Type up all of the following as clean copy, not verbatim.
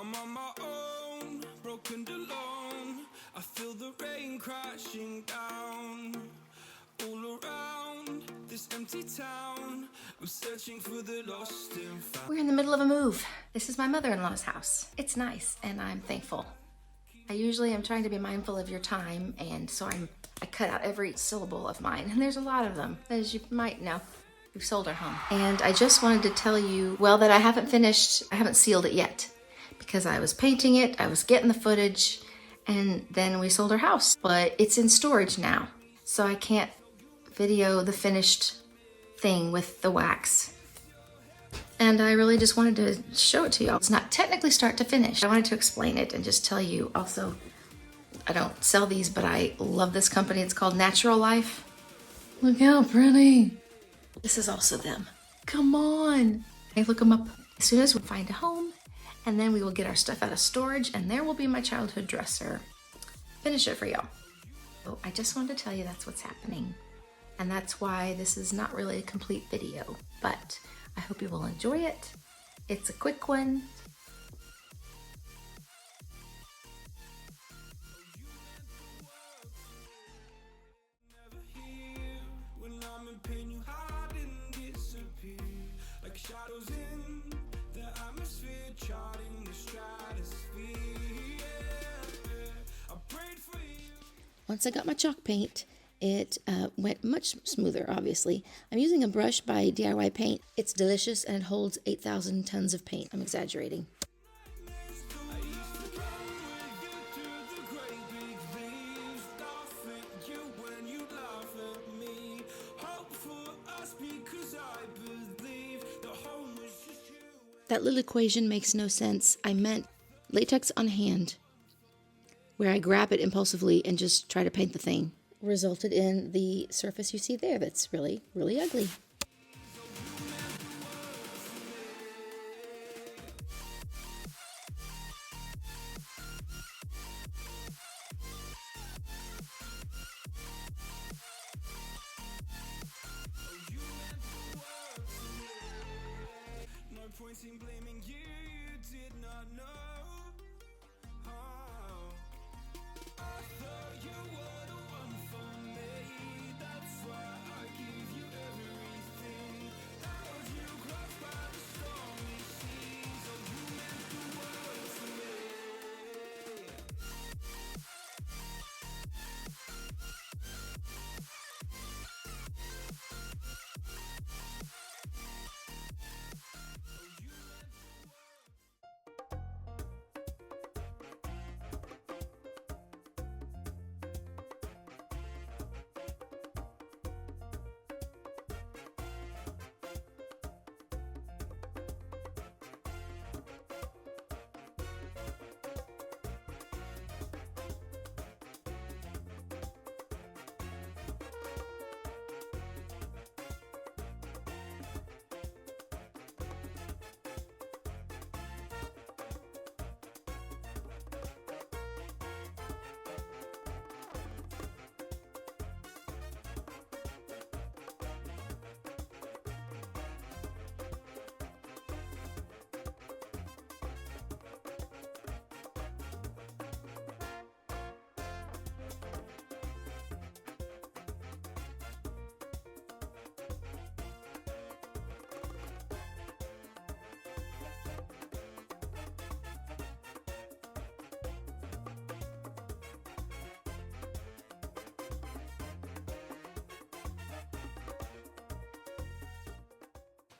I'm on my own, broken alone. I feel the rain crashing down all around this empty town. I'm searching for the lost and found. We're in the middle of a move. This is my mother-in-law's house. It's nice, and I'm thankful. I usually am trying to be mindful of your time, and so I cut out every syllable of mine, and there's a lot of them, as you might know. We've sold our home. And I just wanted to tell you, well, that I haven't sealed it yet, because I was painting it, I was getting the footage, and then we sold our house. But it's in storage now, so I can't video the finished thing with the wax. And I really just wanted to show it to y'all. It's not technically start to finish. I wanted to explain it and just tell you also, I don't sell these, but I love this company. It's called Natural Life. Look how pretty. This is also them. Come on. I look them up as soon as we find a home, and then we will get our stuff out of storage, and there will be my childhood dresser. Finish it for y'all. So I just wanted to tell you that's what's happening. And that's why this is not really a complete video, but I hope you will enjoy it. It's a quick one. Once I got my chalk paint, it went much smoother, obviously. I'm using a brush by DIY Paint. It's delicious and it holds 8,000 tons of paint. I'm exaggerating. That little equation makes no sense. I meant latex on hand, where I grab it impulsively and just try to paint the thing. Resulted in the surface you see there that's really, really ugly. No point in blaming you, you did not know.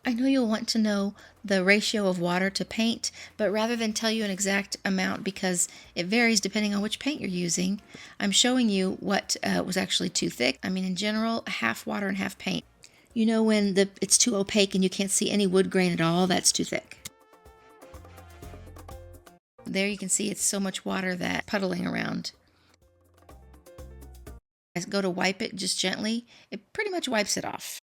I know you'll want to know the ratio of water to paint, but rather than tell you an exact amount because it varies depending on which paint you're using, I'm showing you what was actually too thick. I mean, in general, half water and half paint. You know when it's too opaque and you can't see any wood grain at all, that's too thick. There you can see it's so much water that puddling around. As I go to wipe it just gently, it pretty much wipes it off.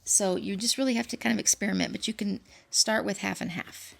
So you just really have to kind of experiment, but you can start with half and half.